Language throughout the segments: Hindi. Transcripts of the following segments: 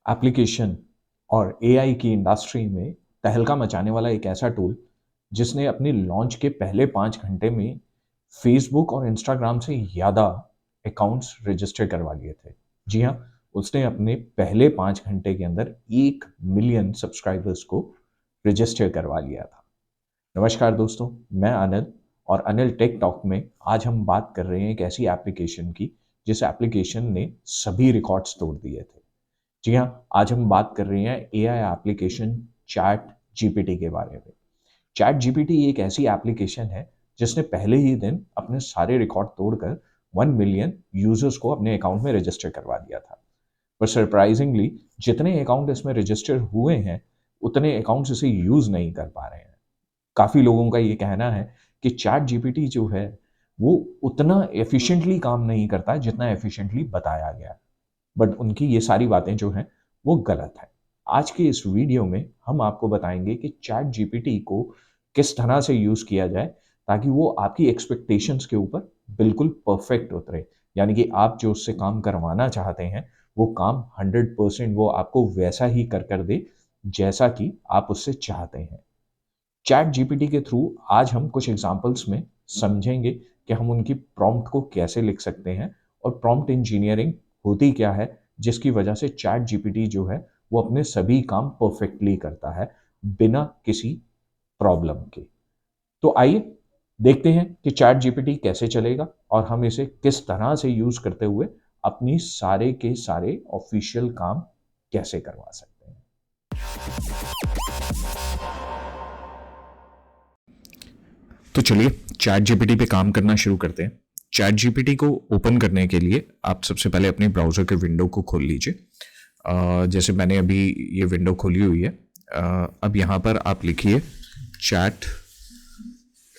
एप्लीकेशन और एआई की इंडस्ट्री में तहलका मचाने वाला एक ऐसा टूल जिसने अपनी लॉन्च के पहले 5 घंटे में फेसबुक और इंस्टाग्राम से ज़्यादा अकाउंट्स रजिस्टर करवा लिए थे। जी हाँ, उसने अपने पहले 5 घंटे के अंदर 1 मिलियन सब्सक्राइबर्स को रजिस्टर करवा लिया था। नमस्कार दोस्तों, मैं अनिल और अनिल टेक टॉक में आज हम बात कर रहे हैं एक ऐसी एप्लीकेशन की जिस एप्लीकेशन ने सभी रिकॉर्ड्स तोड़ दिए थे। जी हाँ, आज हम बात कर रहे हैं एआई एप्लीकेशन चैट जीपीटी के बारे में। चैट जीपीटी एक ऐसी एप्लीकेशन है जिसने पहले ही दिन अपने सारे रिकॉर्ड तोड़कर 1 मिलियन यूजर्स को अपने अकाउंट में रजिस्टर करवा दिया था। पर सरप्राइजिंगली जितने अकाउंट इसमें रजिस्टर हुए हैं उतने अकाउंट्स इसे यूज नहीं कर पा रहे हैं। काफ़ी लोगों का ये कहना है कि चैट जीपीटी जो है वो उतना एफिशिएंटली काम नहीं करता जितना एफिशिएंटली बताया गया है। बट उनकी ये सारी बातें जो हैं वो गलत है। आज के इस वीडियो में हम आपको बताएंगे कि चैट जीपीटी को किस तरह से यूज़ किया जाए ताकि वो आपकी एक्सपेक्टेशंस के ऊपर बिल्कुल परफेक्ट उतरे। यानी कि आप जो उससे काम करवाना चाहते हैं वो काम 100% वो आपको वैसा ही कर दे जैसा कि आप उससे चाहते हैं। चैट जीपीटी के थ्रू आज हम कुछ एग्जांपल्स में समझेंगे कि हम उनकी प्रॉम्प्ट को कैसे लिख सकते हैं और प्रॉम्प्ट इंजीनियरिंग होती क्या है जिसकी वजह से चैट जीपीटी जो है वो अपने सभी काम परफेक्टली करता है बिना किसी प्रॉब्लम के। तो आइए देखते हैं कि चैट जीपीटी कैसे चलेगा और हम इसे किस तरह से यूज करते हुए अपनी सारे के सारे ऑफिशियल काम कैसे करवा सकते हैं। तो चलिए चैट जीपीटी पे काम करना शुरू करते हैं। चैट जीपीटी को ओपन करने के लिए आप सबसे पहले अपने ब्राउज़र के विंडो को खोल लीजिए। जैसे मैंने अभी ये विंडो खोली हुई है। अब यहाँ पर आप लिखिए चैट,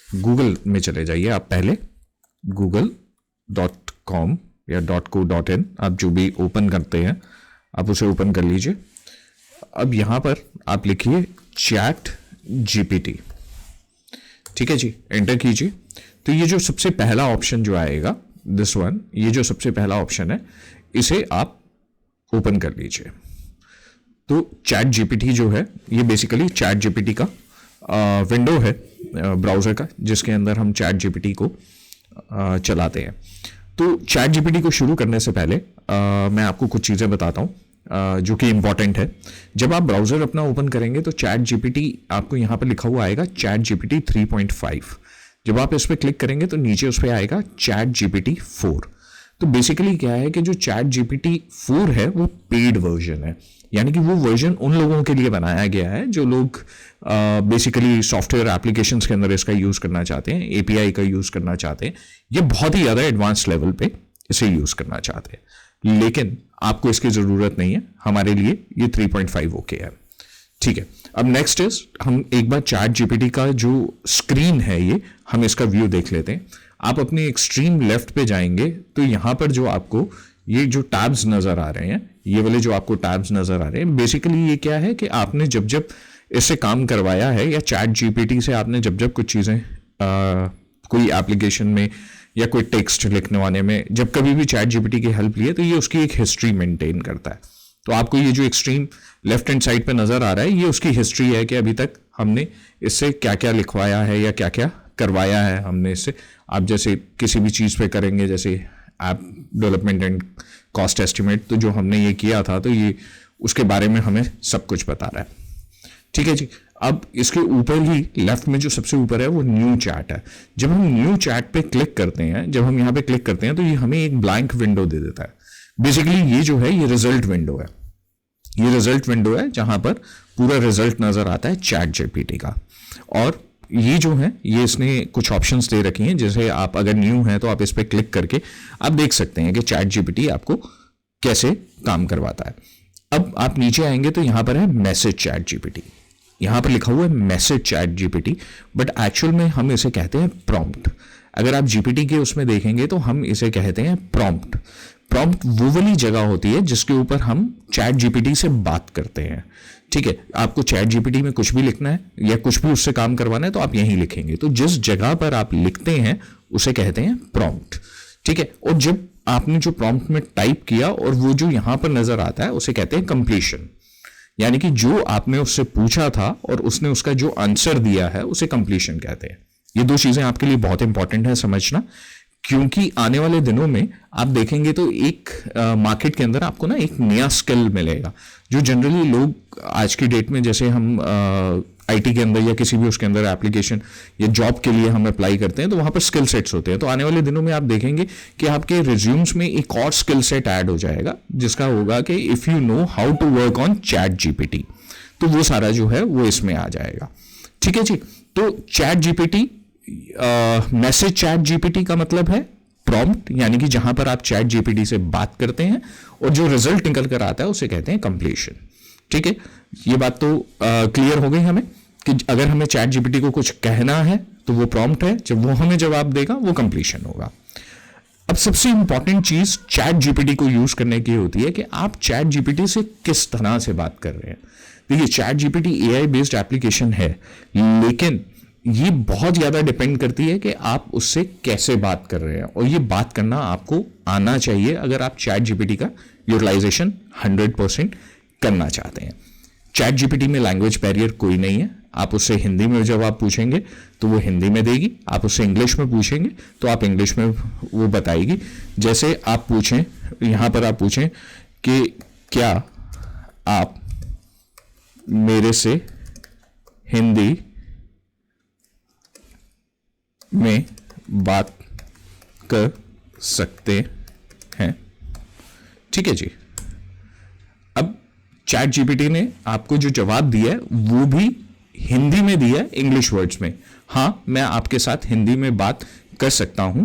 गूगल में चले जाइए आप पहले, google.com या .co.in आप जो भी ओपन करते हैं आप उसे ओपन कर लीजिए। अब यहाँ पर आप लिखिए चैट जीपीटी, ठीक है जी, एंटर कीजिए। तो ये जो सबसे पहला ऑप्शन जो आएगा, दिस वन, ये जो सबसे पहला ऑप्शन है इसे आप ओपन कर लीजिए। तो चैट जीपीटी जो है ये बेसिकली चैट जीपीटी का विंडो है ब्राउज़र का जिसके अंदर हम चैट जीपीटी को चलाते हैं। तो चैट जीपीटी को शुरू करने से पहले मैं आपको कुछ चीज़ें बताता हूँ जो कि इम्पॉर्टेंट है। जब आप ब्राउज़र अपना ओपन करेंगे तो चैट जीपीटी आपको यहाँ पर लिखा हुआ आएगा चैट जीपीटी 3.5। जब आप इस पर क्लिक करेंगे तो नीचे उस पर आएगा चैट जीपीटी 4। तो बेसिकली क्या है कि जो चैट जीपीटी 4 है वो पेड वर्जन है, यानी कि वो वर्जन उन लोगों के लिए बनाया गया है जो लोग बेसिकली सॉफ्टवेयर एप्लीकेशंस के अंदर इसका यूज़ करना चाहते हैं, एपीआई का यूज़ करना चाहते हैं, ये बहुत ही ज़्यादा एडवांस लेवल पे इसे यूज़ करना चाहते हैं। लेकिन आपको इसकी ज़रूरत नहीं है, हमारे लिए ये 3.5 ओके है, ठीक है। अब नेक्स्ट इज हम एक बार चैट जीपीटी का जो स्क्रीन है ये हम इसका व्यू देख लेते हैं। आप अपने एक्सट्रीम लेफ्ट पे जाएंगे तो यहाँ पर जो आपको ये जो टैब्स नज़र आ रहे हैं, ये वाले जो आपको टैब्स नज़र आ रहे हैं, बेसिकली ये क्या है कि आपने जब जब इससे काम करवाया है या चैट जीपीटी से आपने जब जब कुछ चीज़ें कोई एप्लीकेशन में या कोई टेक्स्ट लिखने वाले में जब कभी भी चैट जीपीटी की हेल्प लिए तो ये उसकी एक हिस्ट्री मेंटेन करता है। तो आपको ये जो एक्सट्रीम लेफ्ट हैंड साइड पे नज़र आ रहा है ये उसकी हिस्ट्री है कि अभी तक हमने इससे क्या क्या लिखवाया है या क्या क्या करवाया है हमने इससे। आप जैसे किसी भी चीज़ पे करेंगे, जैसे app development and cost estimate, तो जो हमने ये किया था तो ये उसके बारे में हमें सब कुछ बता रहा है, ठीक है जी। अब इसके ऊपर ही लेफ्ट में जो सबसे ऊपर है वो न्यू चैट है। जब हम न्यू चैट पे क्लिक करते हैं, जब हम यहाँ पे क्लिक करते हैं तो ये हमें एक ब्लैंक विंडो दे देता है। बेसिकली ये जो है ये रिजल्ट विंडो है, ये रिजल्ट विंडो है जहां पर पूरा रिजल्ट नजर आता है चैट जीपीटी का। और ये जो है ये इसने कुछ ऑप्शंस दे रखी हैं, जैसे आप अगर न्यू हैं तो आप इस पर क्लिक करके आप देख सकते हैं कि चैट जीपीटी आपको कैसे काम करवाता है। अब आप नीचे आएंगे तो यहाँ पर है मैसेज चैट जीपीटी, यहाँ पर लिखा हुआ है message chat GPT, but actual में हम इसे कहते हैं प्रॉम्प्ट। अगर आप जीपीटी के उसमें देखेंगे तो हम इसे कहते हैं प्रॉम्प्ट। प्रॉम्प्ट वो वाली जगह होती है जिसके ऊपर हम चैट जीपीटी से बात करते हैं, ठीक है। आपको चैट जीपीटी में कुछ भी लिखना है या कुछ भी उससे काम करवाना है तो आप यहीं लिखेंगे। तो जिस जगह पर आप लिखते हैं उसे कहते हैं प्रॉम्प्ट, ठीक है। और जब आपने जो प्रॉम्प्ट में टाइप किया और वो जो यहां पर नजर आता है उसे कहते हैं कंप्लीशन। यानी कि जो आपने उससे पूछा था और उसने उसका जो आंसर दिया है उसे कंप्लीशन कहते हैं। ये दो चीजें आपके लिए बहुत इंपॉर्टेंट है समझना, क्योंकि आने वाले दिनों में आप देखेंगे तो एक मार्केट के अंदर आपको ना एक नया स्किल मिलेगा जो जनरली लोग आज की डेट में, जैसे हम आईटी के अंदर या किसी भी उसके अंदर एप्लीकेशन या जॉब के लिए हम अप्लाई करते हैं तो वहां पर स्किल सेट्स होते हैं। तो आने वाले दिनों में आप देखेंगे कि आपके रिज्यूम्स में एक और स्किल सेट ऐड हो जाएगा जिसका होगा कि if you know how to work on chat GPT, तो वो सारा जो है वो इसमें आ जाएगा। ठीक है जी। तो chat GPT, message chat GPT का मतलब है प्रॉम्प्ट, यानी कि जहां पर आप चैट जीपीटी से बात करते हैं और जो रिजल्ट निकल कर आता है उसे कहते हैं कंप्लीशन। ठीक है, ये बात तो क्लियर हो गई हमें कि अगर हमें चैट जीपीटी को कुछ कहना है तो वो प्रॉम्प्ट है, जब वो हमें जवाब देगा वो कंप्लीशन होगा। अब सबसे इंपॉर्टेंट चीज चैट जीपीटी को यूज करने की होती है कि आप चैट जीपीटी से किस तरह से बात कर रहे हैं। देखिए, chat GPT AI based application है, लेकिन ये बहुत ज्यादा डिपेंड करती है कि आप उससे कैसे बात कर रहे हैं, और ये बात करना आपको आना चाहिए अगर आप चैट जीपीटी का यूटिलाइजेशन 100% करना चाहते हैं। चैट जीपीटी में लैंग्वेज बैरियर कोई नहीं है। आप उससे हिंदी में जब आप पूछेंगे तो वो हिंदी में देगी, आप उससे इंग्लिश में पूछेंगे तो आप इंग्लिश में वो बताएगी। जैसे आप पूछें, यहां पर आप पूछें कि क्या आप मेरे से हिंदी में बात कर सकते हैं। ठीक है जी। अब चैट जीपीटी ने आपको जो जवाब दिया है वो भी हिंदी में दिया है, इंग्लिश वर्ड्स में। हां, मैं आपके साथ हिंदी में बात कर सकता हूं,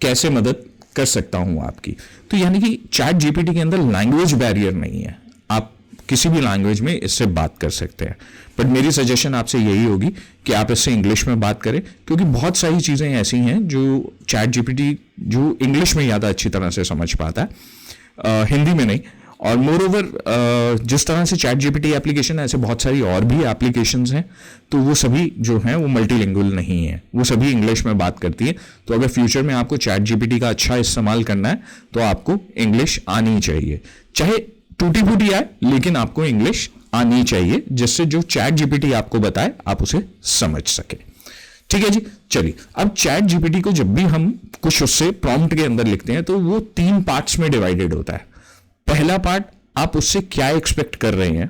कैसे मदद कर सकता हूं आपकी। तो यानी कि चैट जीपीटी के अंदर लैंग्वेज बैरियर नहीं है, आप किसी भी लैंग्वेज में इससे बात कर सकते हैं। बट मेरी सजेशन आपसे यही होगी कि आप इससे इंग्लिश में बात करें, क्योंकि बहुत सारी चीज़ें ऐसी हैं जो चैट जीपीटी जो इंग्लिश में ज़्यादा अच्छी तरह से समझ पाता है, हिंदी में नहीं। और मोर ओवर जिस तरह से चैट जीपीटी एप्लीकेशन है, ऐसे बहुत सारी और भी एप्लीकेशंस हैं, तो वो सभी जो हैं वो मल्टीलिंगुअल नहीं है, वो सभी इंग्लिश में बात करती है। तो अगर फ्यूचर में आपको चैट जीपीटी का अच्छा इस्तेमाल करना है तो आपको इंग्लिश आनी चाहिए, चाहे टूटी फूटी आए लेकिन आपको इंग्लिश आनी चाहिए, जिससे जो चैट जीपीटी आपको बताए आप उसे समझ सके। ठीक है जी। चलिए, अब चैट जीपीटी को जब भी हम कुछ उससे प्रॉम्प्ट के अंदर लिखते हैं तो वो 3 पार्ट्स में डिवाइडेड होता है। पहला पार्ट, आप उससे क्या एक्सपेक्ट कर रहे हैं।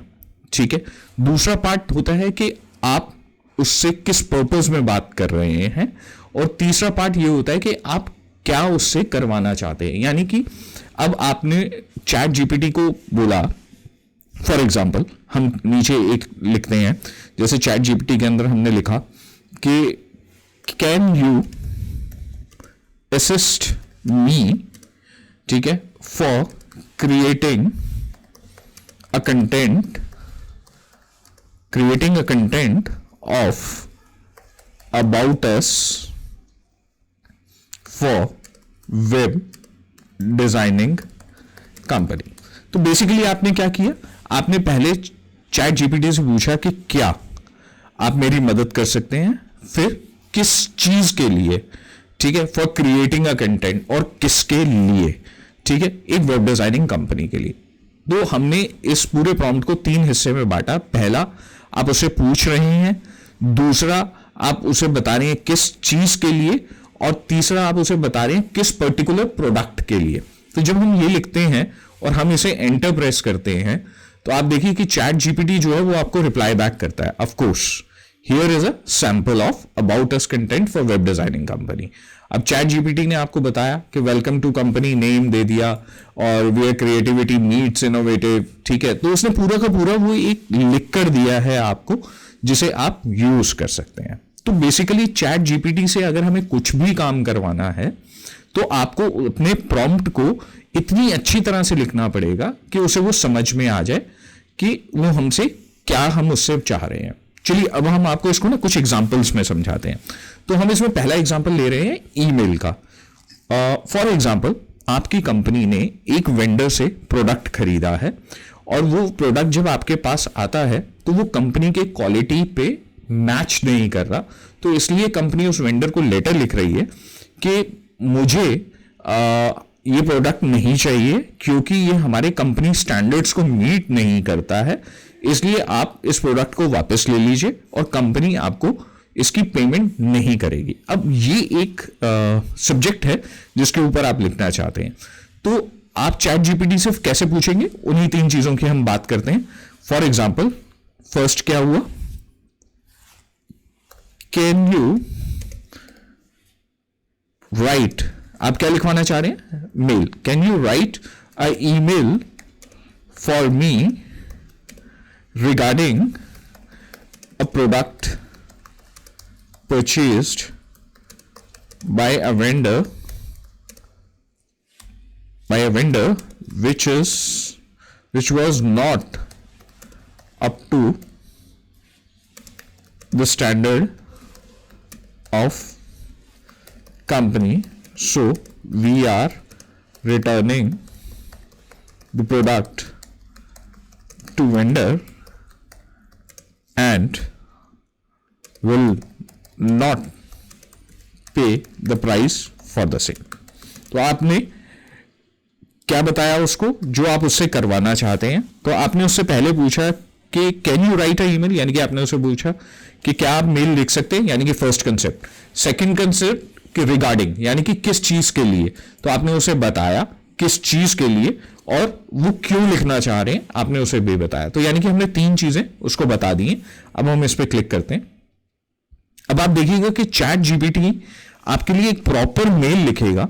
ठीक है। दूसरा पार्ट होता है कि आप उससे किस पर्पस में बात कर रहे हैं, और तीसरा पार्ट ये होता है कि आप क्या उससे करवाना चाहते हैं। यानी कि अब आपने चैट जीपीटी को बोला, फॉर एग्जाम्पल हम नीचे एक लिखते हैं, जैसे चैट जीपीटी के अंदर हमने लिखा कि कैन यू असिस्ट मी, ठीक है, for creating a content of about us for web designing company। तो बेसिकली आपने क्या किया, आपने पहले चैट जीपीटी से पूछा कि क्या आप मेरी मदद कर सकते हैं, फिर किस चीज के लिए, ठीक है, फॉर क्रिएटिंग अ कंटेंट, और किसके लिए, ठीक है, एक वेब डिजाइनिंग कंपनी के लिए। तो हमने इस पूरे प्रॉम्प्ट को 3 हिस्से में बांटा। पहला, आप उसे पूछ रहे हैं, दूसरा आप उसे बता रहे हैं किस चीज के लिए, और तीसरा आप उसे बता रहे हैं किस पर्टिकुलर प्रोडक्ट के लिए। तो जब हम ये लिखते हैं और हम इसे एंटर प्रेस करते हैं तो आप देखिए कि चैट जीपीटी जो है वो आपको रिप्लाई बैक करता है, of course here is a sample of about us content for web designing company. अब चैट जीपीटी ने आपको बताया कि वेलकम टू कंपनी, नेम दे दिया, और वेयर क्रिएटिविटी मीट्स इनोवेटिव, ठीक है। तो उसने पूरा का पूरा वो एक लिख कर दिया है आपको, जिसे आप यूज कर सकते हैं। तो बेसिकली चैट जीपीटी से अगर हमें कुछ भी काम करवाना है तो आपको अपने प्रॉम्प्ट को इतनी अच्छी तरह से लिखना पड़ेगा कि उसे वो समझ में आ जाए कि वो हमसे क्या हम उससे चाह रहे हैं। चलिए, अब हम आपको इसको ना कुछ एग्जांपल्स में समझाते हैं। तो हम इसमें पहला एग्जांपल ले रहे हैं ईमेल का। फॉर एग्जांपल, आपकी कंपनी ने एक वेंडर से प्रोडक्ट खरीदा है, और वो प्रोडक्ट जब आपके पास आता है तो वो कंपनी के क्वालिटी पे मैच नहीं कर रहा। तो इसलिए कंपनी उस वेंडर को लेटर लिख रही है कि मुझे ये प्रोडक्ट नहीं चाहिए क्योंकि ये हमारे कंपनी स्टैंडर्ड्स को मीट नहीं करता है, इसलिए आप इस प्रोडक्ट को वापस ले लीजिए और कंपनी आपको इसकी पेमेंट नहीं करेगी। अब ये एक सब्जेक्ट है जिसके ऊपर आप लिखना चाहते हैं, तो आप चैट जीपीटी से कैसे पूछेंगे, उन्हीं 3 चीजों की हम बात करते हैं। फॉर एग्जाम्पल, फर्स्ट क्या हुआ, कैन यू राइट, आप क्या लिखवाना चाह रहे हैं, mail, can you write a email for me regarding a product purchased by a vendor which was not up to the standard of company, so we are returning the product to vendor and will not pay the price for the same। तो आपने क्या बताया उसको, जो आप उससे करवाना चाहते हैं, तो आपने उससे पहले पूछा कि can you write a email, यानी कि आपने उससे पूछा कि क्या आप मेल लिख सकते हैं, यानी कि फर्स्ट कंसेप्ट। सेकंड कंसेप्ट कि रिगार्डिंग, यानी कि किस चीज के लिए, तो आपने उसे बताया किस चीज के लिए और वो क्यों लिखना चाह रहे हैं, आपने उसे भी बताया। तो यानी कि हमने 3 चीजें उसको बता दी हैं। अब हम इस पर क्लिक करते हैं। अब आप देखिएगा कि चैट जीपीटी आपके लिए एक प्रॉपर मेल लिखेगा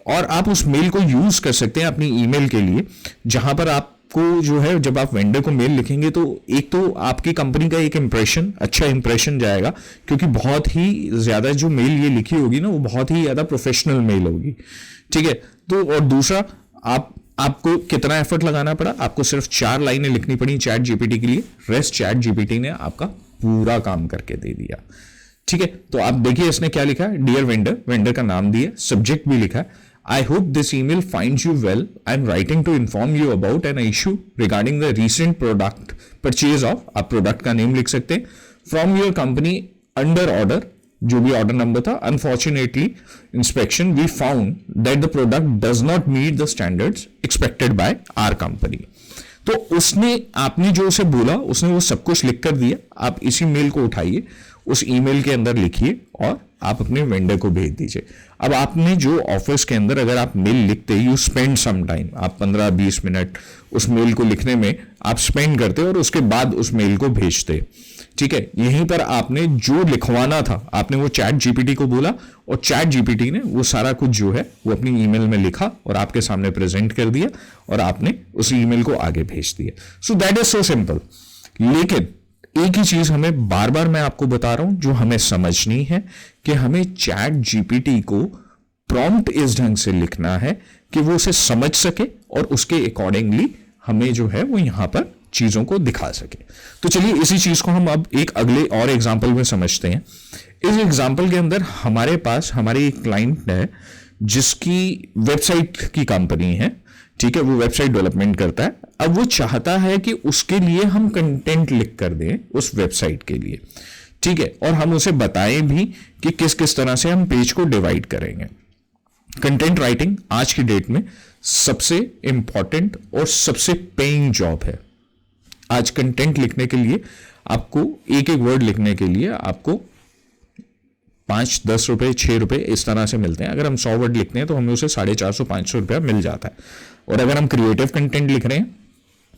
और आप उस मेल को यूज कर सकते हैं अपनी ईमेल के लिए, जहां पर आपको जो है, जब आप वेंडर को मेल लिखेंगे तो एक तो आपकी कंपनी का एक इंप्रेशन, अच्छा इंप्रेशन जाएगा, क्योंकि बहुत ही ज्यादा जो मेल ये लिखी होगी ना, वो बहुत ही ज्यादा प्रोफेशनल मेल होगी, ठीक है। तो और दूसरा, आपको कितना एफर्ट लगाना पड़ा, आपको सिर्फ 4 लाइनें लिखनी पड़ी चैट जीपीटी के लिए, रेस्ट चैट जीपीटी ने आपका पूरा काम करके दे दिया, ठीक है। तो आप देखिए इसने क्या लिखा है, डियर वेंडर, वेंडर का नाम दिया, सब्जेक्ट भी लिखा है, I hope this email finds you well, I am writing to inform you about an issue regarding the recent product purchase of, आप प्रोडक्ट का नेम लिख सकते हैं, from your company under order, जो भी ऑर्डर नंबर था, unfortunately inspection we found that the product does not meet the standards expected by our company. तो उसने, आपने जो उसे बोला, उसने वो सब कुछ लिख कर दिया। आप इसी मेल को उठाइए, उस ईमेल के अंदर लिखिए और आप अपने वेंडर को भेज दीजिए। अब आपने जो ऑफिस के अंदर अगर आप मेल लिखते, यू स्पेंड सम टाइम, आप 15-20 मिनट उस मेल को लिखने में आप स्पेंड करते और उसके बाद उस मेल को भेजते, ठीक है। यहीं पर आपने जो लिखवाना था, आपने वो चैट जीपीटी को बोला और चैट जीपीटी ने वो सारा कुछ जो है वो अपनी ईमेल में लिखा और आपके सामने प्रेजेंट कर दिया और आपने उस ईमेल को आगे भेज दिया। So that is so simple. लेकिन एक ही चीज हमें बार बार मैं आपको बता रहा हूं जो हमें समझनी है, कि हमें चैट जीपीटी को प्रॉम्प्ट इस ढंग से लिखना है कि वो उसे समझ सके और उसके अकॉर्डिंगली हमें जो है वो यहां पर चीजों को दिखा सके। तो चलिए इसी चीज को हम अब एक अगले और एग्जाम्पल में समझते हैं। इस एग्जाम्पल के अंदर हमारे पास हमारी एक क्लाइंट है जिसकी वेबसाइट की कंपनी है, ठीक है, वो वेबसाइट डेवलपमेंट करता है। अब वो चाहता है कि उसके लिए हम कंटेंट लिख कर दें उस वेबसाइट के लिए, ठीक है, और हम उसे बताएं भी कि किस किस तरह से हम पेज को डिवाइड करेंगे। कंटेंट राइटिंग आज की डेट में सबसे इंपॉर्टेंट और सबसे पेइंग जॉब है। आज कंटेंट लिखने के लिए आपको एक एक वर्ड लिखने के लिए आपको 5-10 रुपए 6 रुपए इस तरह से मिलते हैं। अगर हम 100 वर्ड लिखते हैं तो हमें उसे 450-500 रुपया मिल जाता है। और अगर हम क्रिएटिव कंटेंट लिख रहे हैं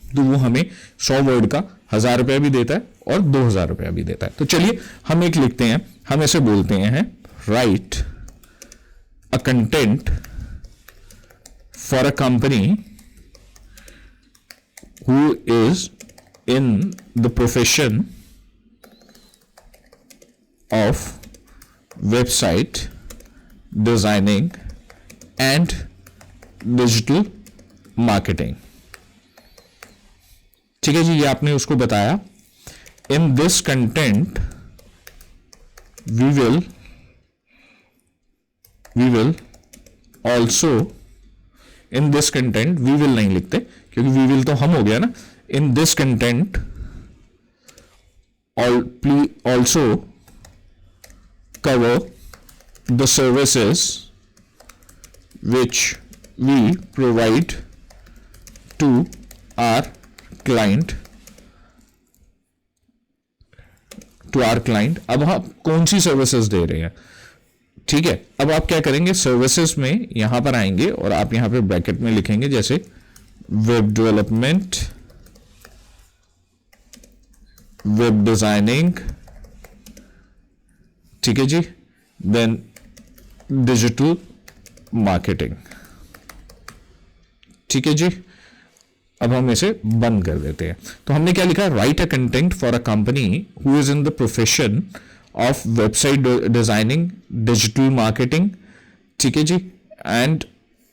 तो वो हमें 100 वर्ड का 1000 रुपया भी देता है और 2000 रुपया भी देता है। तो चलिए हम एक लिखते हैं, हम ऐसे बोलते हैं, write a content for a company who is in the profession of website designing and digital marketing। ठीक है जी, ये आपने उसको बताया। In this content we will also, in this content we will नहीं लिखते क्योंकि we will तो हम हो गया ना। In this content also cover the services which we provide to our client, अब हम कौन सी सर्विसेज दे रहे हैं, ठीक है। अब आप क्या करेंगे, सर्विसेज में यहां पर आएंगे और आप यहां पे ब्रैकेट में लिखेंगे जैसे वेब डेवलपमेंट, वेब डिजाइनिंग, ठीक है जी, देन डिजिटल मार्केटिंग, ठीक है जी। अब हम इसे बंद कर देते हैं। तो हमने क्या लिखा, write a content for a company who is in the profession of website designing, digital marketing, ठीक है जी, and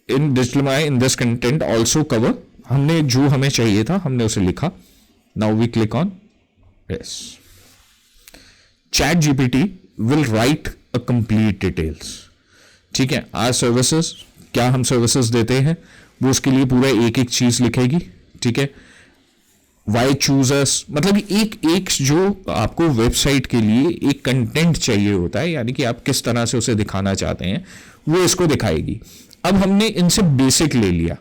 in digital in this content also cover, हमने जो हमें चाहिए था हमने उसे लिखा। Now we click on yes. Chat GPT will write a complete details, ठीक है। आर सर्विसेज, क्या हम सर्विसेज देते हैं, वो उसके लिए पूरा एक एक चीज लिखेगी, ठीक है। वाई चूजर्स, मतलब एक एक जो आपको वेबसाइट के लिए एक कंटेंट चाहिए होता है, यानी कि आप किस तरह से उसे दिखाना चाहते हैं, वो इसको दिखाएगी। अब हमने इनसे बेसिक ले लिया,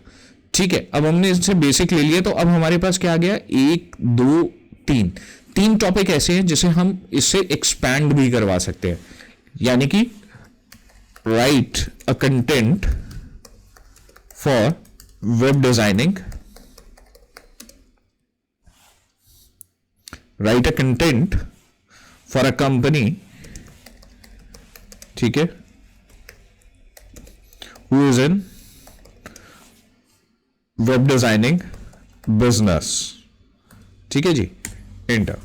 ठीक है। अब हमने इनसे बेसिक ले लिया, तो अब हमारे पास क्या आ गया, एक दो तीन टॉपिक ऐसे हैं जिसे हम इससे एक्सपैंड भी करवा सकते हैं, यानी कि right a content for web designing, write a content for a company, ठीक है, who is in web designing business, ठीक है जी, एंटर,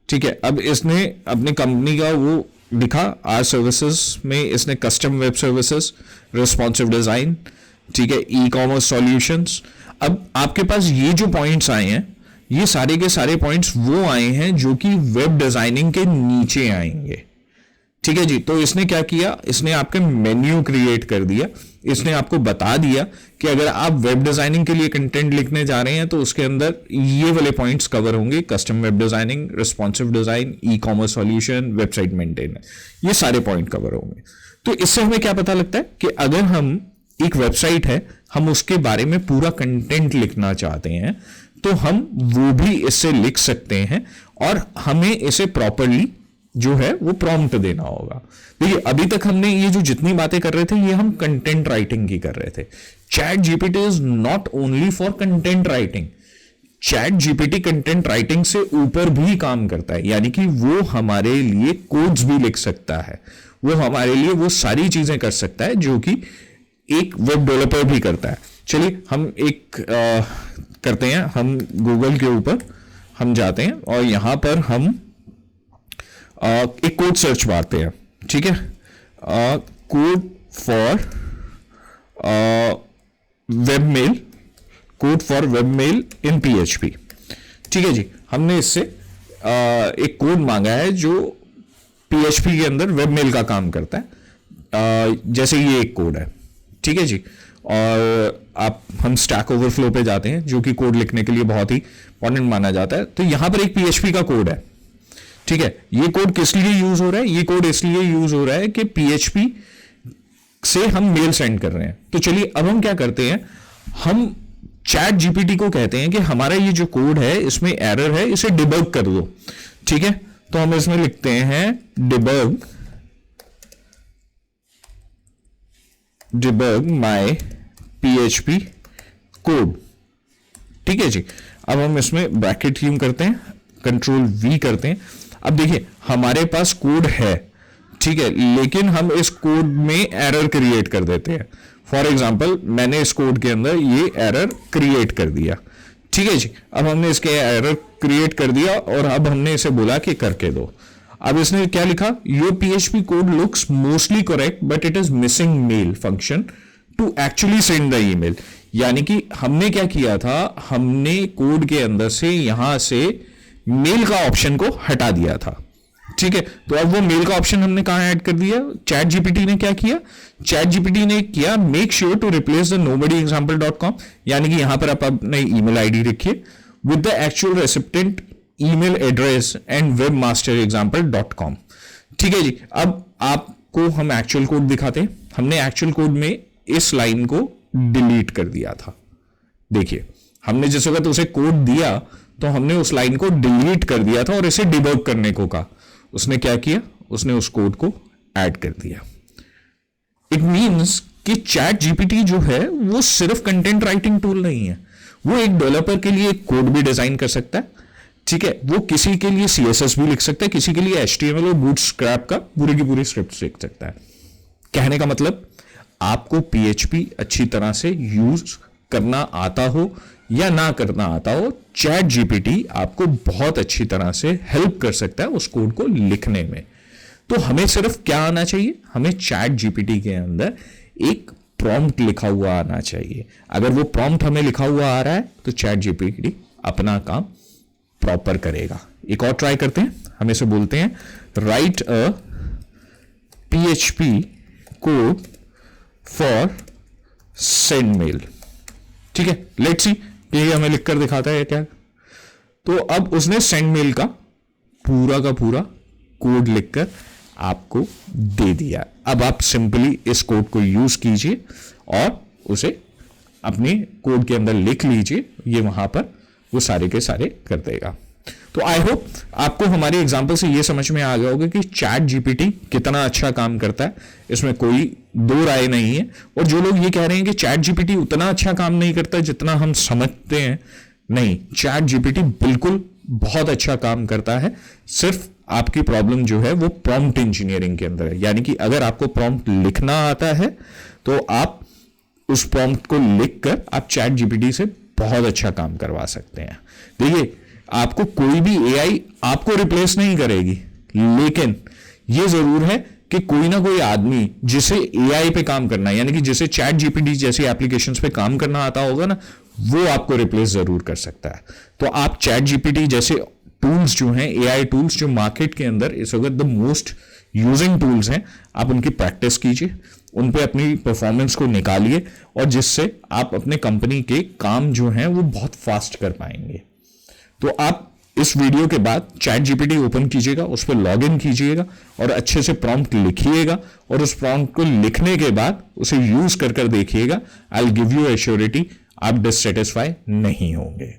ठीक है। अब इसने अपनी कंपनी का वो लिखा, आर सर्विसेज में इसने custom web services, responsive design, ठीक है, ई कॉमर्स सॉल्यूशंस। अब आपके पास ये जो पॉइंट्स आए हैं, ये सारे के सारे पॉइंट्स वो आए हैं जो कि वेब डिजाइनिंग के नीचे आएंगे, ठीक है जी। तो इसने क्या किया, इसने आपके मेन्यू क्रिएट कर दिया, इसने आपको बता दिया कि अगर आप वेब डिजाइनिंग के लिए कंटेंट लिखने जा रहे हैं तो उसके अंदर ये वाले पॉइंट्स कवर होंगे, custom web designing, responsive design, e commerce solution, website maintenance, ये सारे पॉइंट कवर होंगे। तो इससे हमें क्या पता लगता है कि अगर हम एक वेबसाइट है, हम उसके बारे में पूरा कंटेंट लिखना चाहते हैं तो हम वो भी इससे लिख सकते हैं, और हमें इसे प्रॉपरली जो है वो प्रॉम्प्ट देना होगा। देखिए अभी तक हमने ये जो जितनी बातें कर रहे थे ये हम कंटेंट राइटिंग की कर रहे थे। Chat GPT is not only for content writing, chat GPT content writing से ऊपर भी काम करता है, यानी कि वो हमारे लिए कोड्स भी लिख सकता है, वो हमारे लिए वो सारी चीजें कर सकता है जो कि एक वेब डेवलपर भी करता है। चलिए हम एक करते हैं, हम गूगल के ऊपर हम जाते हैं और यहां पर हम एक कोड सर्च मारते हैं, ठीक है, code for web mail, code for web mail in PHP, ठीक है जी। हमने इससे एक कोड मांगा है जो पीएचपी के अंदर वेब मेल का काम करता है, जैसे ये एक कोड है, ठीक है जी। और हम स्टैक ओवरफ्लो पे जाते हैं जो कि कोड लिखने के लिए बहुत ही इंपॉर्टेंट माना जाता है। तो यहां पर एक पीएचपी का कोड है, ठीक है। ये कोड किस लिए यूज हो रहा है, ये कोड इसलिए यूज हो रहा है कि पीएचपी से हम मेल सेंड कर रहे हैं। तो चलिए अब हम क्या करते हैं, हम चैट जीपीटी को कहते हैं कि हमारा ये जो कोड है इसमें एरर है, इसे डिबग कर दो, ठीक है। तो हम इसमें लिखते हैं डिबग माय पीएचपी कोड, ठीक है जी। अब हम इसमें ब्रैकेट यूज करते हैं, कंट्रोल वी करते हैं। अब देखिए हमारे पास कोड है, ठीक है, लेकिन हम इस कोड में एरर क्रिएट कर देते हैं। फॉर एग्जांपल मैंने इस कोड के अंदर ये एरर क्रिएट कर दिया, ठीक है जी। अब हमने इसके एरर क्रिएट कर दिया और अब हमने इसे बोला कि करके दो। अब इसने क्या लिखा, your PHP code looks mostly correct but it is missing mail function to actually send the email. यानी कि हमने क्या किया था, हमने कोड के अंदर से यहां से मेल का ऑप्शन को हटा दिया था, ठीक है। तो अब वो मेल का ऑप्शन हमने कहां ऐड कर दिया, चैट जीपीटी ने क्या किया, चैट जीपीटी ने किया make sure to replace the nobodyexample.com, यानी कि यहां पर आप अपने ईमेल आईडी रखिए with the actual recipient email address and webmasterexample.com, ठीक है जी। अब आपको हम एक्चुअल कोड दिखाते हैं। हमने एक्चुअल कोड में इस लाइन को डिलीट कर दिया था। देखिए, हमने जिस वक्त उसे कोड दिया तो हमने उस लाइन को डिलीट कर दिया था और इसे डिबग करने को कहा। उसने क्या किया, उसने उस कोड को ऐड कर दिया। इट मीन्स कि चैट जीपीटी जो है वो सिर्फ कंटेंट राइटिंग टूल नहीं है, वो एक डेवलपर के लिए एक कोड भी डिजाइन कर सकता है। ठीक है, वो किसी के लिए सीएसएस भी लिख सकता है, किसी के लिए एचटीएमएल और बूटस्ट्रैप का पूरी की पूरी स्क्रिप्ट लिख सकता है। कहने का मतलब, आपको पीएचपी अच्छी तरह से यूज करना आता हो या ना करना आता हो, चैट जीपीटी आपको बहुत अच्छी तरह से हेल्प कर सकता है उस कोड को लिखने में। तो हमें सिर्फ क्या आना चाहिए, हमें चैट जीपीटी के अंदर एक प्रॉम्प्ट लिखा हुआ आना चाहिए। अगर वो प्रॉम्प्ट हमें लिखा हुआ आ रहा है तो चैट जीपीटी अपना काम प्रॉपर करेगा। एक और ट्राई करते हैं, हम इसे बोलते हैं write a PHP code for send mail. ठीक है, लेट्स सी कि ये हमें लिखकर दिखाता है क्या। तो अब उसने सेंड मेल का पूरा कोड लिखकर आपको दे दिया। अब आप सिंपली इस कोड को यूज कीजिए और उसे अपने कोड के अंदर लिख लीजिए, ये वहां पर वो सारे के सारे कर देगा। तो आई होप आपको हमारे एग्जांपल से ये समझ में आ गया होगा कि चैट जीपीटी कितना अच्छा काम करता है, इसमें कोई दो राय नहीं है। और जो लोग ये कह रहे हैं कि चैट जीपीटी उतना अच्छा काम नहीं करता जितना हम समझते हैं, नहीं, चैट जीपीटी बिल्कुल बहुत अच्छा काम करता है। सिर्फ आपकी प्रॉब्लम जो है वो प्रॉम्प्ट इंजीनियरिंग के अंदर है, यानी कि अगर आपको प्रॉम्प्ट लिखना आता है तो आप उस प्रॉम्प्ट को लिखकर आप चैट जीपीटी से बहुत अच्छा काम करवा सकते हैं। देखिए, आपको कोई भी एआई आपको रिप्लेस नहीं करेगी, लेकिन यह जरूर है कि कोई ना कोई आदमी जिसे एआई पे काम करना है, यानी कि जिसे चैट जीपीटी जैसी एप्लीकेशंस पे काम करना आता होगा ना, वो आपको रिप्लेस जरूर कर सकता है। तो आप चैट जीपीटी जैसे टूल्स जो हैं, एआई टूल्स जो मार्केट के अंदर इस वक्त द मोस्ट यूजिंग टूल्स हैं, आप उनकी प्रैक्टिस कीजिए, उन पे अपनी परफॉर्मेंस को निकालिए और जिससे आप अपने कंपनी के काम जो हैं वो बहुत फास्ट कर पाएंगे। तो आप इस वीडियो के बाद चैट जीपीटी ओपन कीजिएगा, उस पर लॉग इन कीजिएगा और अच्छे से प्रॉम्प्ट लिखिएगा और उस प्रॉम्प्ट को लिखने के बाद उसे यूज कर देखिएगा। I will give you assurity, आप डिससेटिस्फाई नहीं होंगे।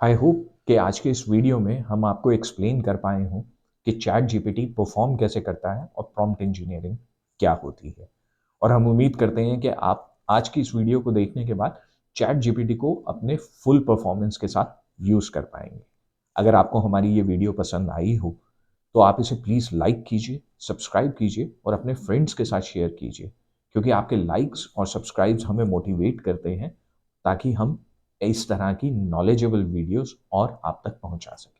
आई होप कि आज के इस वीडियो में हम आपको एक्सप्लेन कर पाए हों कि चैट जीपीटी परफॉर्म कैसे करता है और प्रॉम्प्ट इंजीनियरिंग क्या होती है। और हम उम्मीद करते हैं कि आप आज की इस वीडियो को देखने के बाद चैट जीपीटी को अपने फुल परफॉर्मेंस के साथ यूज़ कर पाएंगे। अगर आपको हमारी ये वीडियो पसंद आई हो तो आप इसे प्लीज़ लाइक कीजिए, सब्सक्राइब कीजिए और अपने फ्रेंड्स के साथ शेयर कीजिए, क्योंकि आपके लाइक्स और सब्सक्राइब्स हमें मोटिवेट करते हैं ताकि हम इस तरह की नॉलेजेबल वीडियोस और आप तक पहुंचा सकें।